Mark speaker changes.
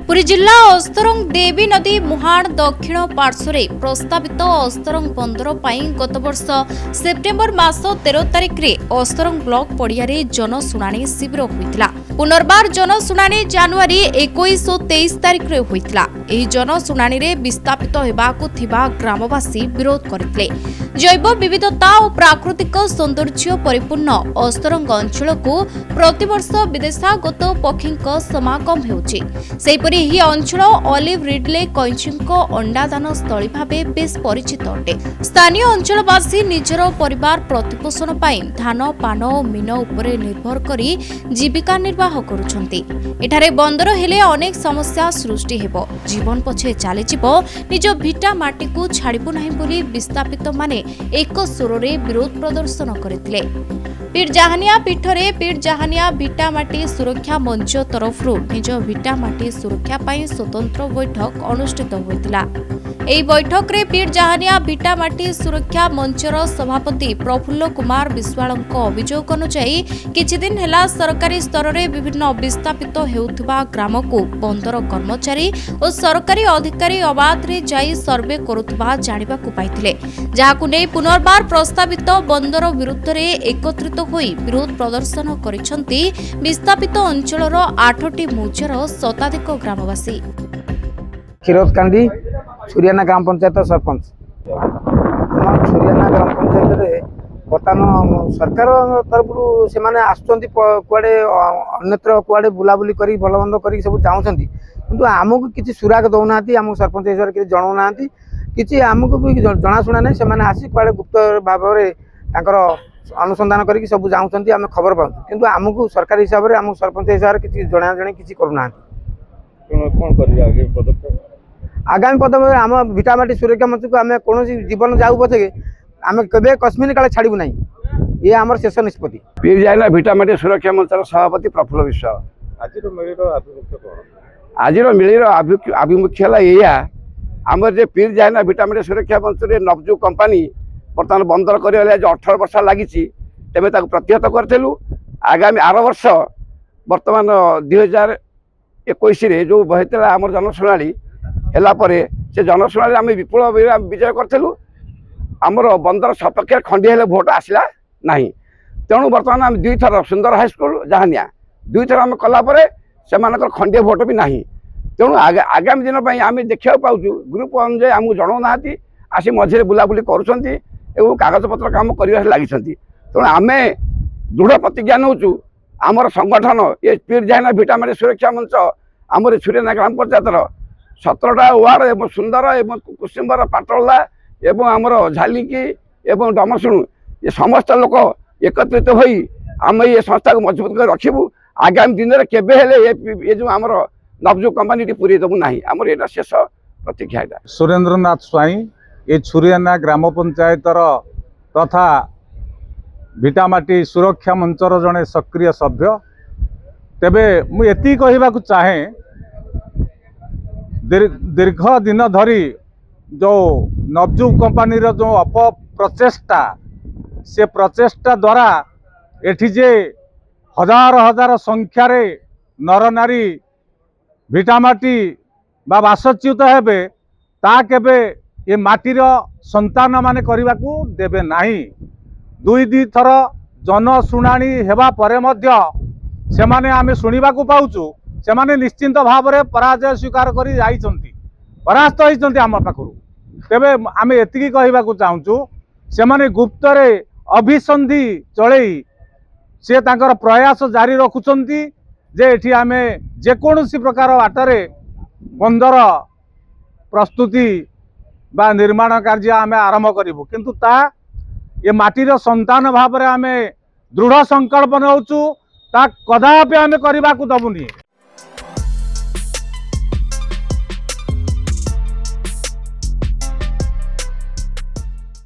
Speaker 1: पुरी जिला अस्तरंग देवी नदी मुहाण दक्षिण पार्श्व प्रस्तावित अस्तरंग बंदर गत वर्ष सेप्टेम्बर मास 13 तारिख में अस्तरंग ब्लॉक पड़िया जनशुणाणी शिविर होता। पुनर्बार जनशुणाणी जनवरी 21 और 23 तारिख में होता। जनशुणाणी विस्थापित होगाकू ग्रामवासी विरोध करते। जैव विविधता और प्राकृतिक सौंदर्य परिपूर्ण अस्तरंग अंचल को प्रतिवर्ष विदेशागत पक्षी समागम होउछि। सेहिपरि ଏହି अंचल ऑलिव रिडले कैंचीक अंडादान स्थली भाव बेस परिचित अटे। स्थानीय अंचलवासी निजर परिवार प्रतिपोषण पाई धान पान और मीन उपरे निर्भर करी जीविका निर्वाह करुछन्ति। एठारे बंदर हेले अनेक समस्या सृष्टि हेबो। जीवन पछे चली जीवो निज भिटा माटी को छाड़िबु नाही बोली विस्थापित माने एक सुररे विरोध प्रदर्शन करथिले। पीर जहानिया पीठरे पीर जहानिया भिटामाटी सुरक्षा मंच तरफ निज भिटामाटी सुरक्षा पाई स्वतंत्र बैठक अनुष्ठित होइतिला। एही बैठक रे पीर जहानिया भिटामाटी सुरक्षा मंचर सभापति प्रफुल्ल कुमार विश्वालଙ୍କ अभियोग अनुसार किछि दिन हेला सरकारी स्तर रे विभिन्न विस्थापित हेउथबा ग्राम को बंदर कर्मचारी और सरकारी अधिकारी अबाध रे जाई सर्वे करुथबा जानिबा को पाइथिले। जाहाकु नै पुनर्बार प्रस्तावित बंदर विरुद्ध रे एकत्रित होई विरोध प्रदर्शन करिसंती विस्थापित अंचलर 8टी मौजार शताधिक ग्रामवासी।
Speaker 2: खिरोदकांडी छुरियाना ग्राम पंचायत सरपंच छुरियाना ग्राम पंचायत बर्तमान सरकार तरफ से कुआडे अन्यत्र कुआडे बुलाबुली करी भलमंद करी सब चाहूँगी किंतु आमको किसी सुराग दौना आम सरपंच हिसाब से जनाऊना कि आमको भी जनाशुना नहीं से आसी कुआडे गुप्त भाव में अनुसंधान करके सब चाहूँगी आम खबर पाऊँ किंतु आमको सरकार हिसाब से आम सरपंच हिसाब से किसी जना जन किसी करूना। आगामी पदम आम भिटामाटी सुरक्षा मंच को आम कौन जीवन जाऊ पचे आम के कस्मिन काले छाड़ू ना ये आम शेष निष्पत्ति।
Speaker 3: पीर जाइना भिटामाटी सुरक्षा मंचर सभापति प्रफुल्ल विश्वाल। आज मिलिर आभिमुख्य है आम जे पीर जाइना भिटामाटी सुरक्षा मंच नवजु कंपानी बर्तमान बंदर कर 18 वर्ष लगी तेज प्रतिहत करूँ। आगामी आर वर्ष बर्तमान 2021 जो होता आम जनशुणाणी है से जनशुणाणी आम विपुल विजय करूँ। आमर बंदर सपक्ष खंडी हेले भोट आसला ना तेणु बर्तमान आम 2 थर सुंदर हाईस्कल जहानिया 2 थर आम कलापर से खंडे भोट भी ना तेणु आगामी दिन आम देखा पाऊँ ग्रुप अनुजाई आमको जनाऊना आसी मझे बुलाबुली करुँच कागज पत्र काम कर लगी तेणु आम दृढ़ प्रतिज्ञा नौ आमर संगठन ये पीर जाइना भिटामाटी सुरक्षा मंच आमर छुरियाना ग्राम पंचायतर 17टा वार्ड एवं सुंदर एवं कुसुम्बर पाटला एवं आमर झालिकी एवं डमशुणु ये समस्त लोक एकत्रित होई आम ये संस्था को मजबूत कर रखिबू। आगामी दिन में केबे हेले ये जो आमर नवजु कंपानी पूरी देबू नाही आमर एटा शेष प्रतिज्ञा। एटा
Speaker 4: सुरेंद्रनाथ स्वाई ये छुरियाना ग्राम पंचायतर तथा भिटामाटी सुरक्षा मंचर जड़े सक्रिय सभ्य। तेबे मुझे कहवाक चाहे दीर्घ दिन धरी जो नवजु कंपानी जो अपप्रचेष्टा से प्रचेष्टा द्वारा एठी जे हजार हजार संख्यार नर नारी भिटामाटी बा बासच्युत हेबे ता केबे ये माटीर संतान माने करने को देबे नाही। 2 थर जनशुणाणी हेबा परे मध्य से माने आमे शुणिबा को पाउचु से माने निश्चिंत भाव में पराजय स्वीकार करी जाइछंती परास्त होइछंती आम पाखरु। तेबे आमे एतिकी कहबाकू चाहूँ से माने गुप्तरे अभिसंधि चलई से तांकर प्रयास जारी रखुचंती जे एठी आमे जेकोसी प्रकार बाटरे बंदर प्रस्तुति बा निर्माण कार्य आमे आरंभ करिबु किंतु ता ये माटीर संतान भाव में आमे दृढ़ संकल्प नौचु ता कदापि आमे करबाकू दबुनी।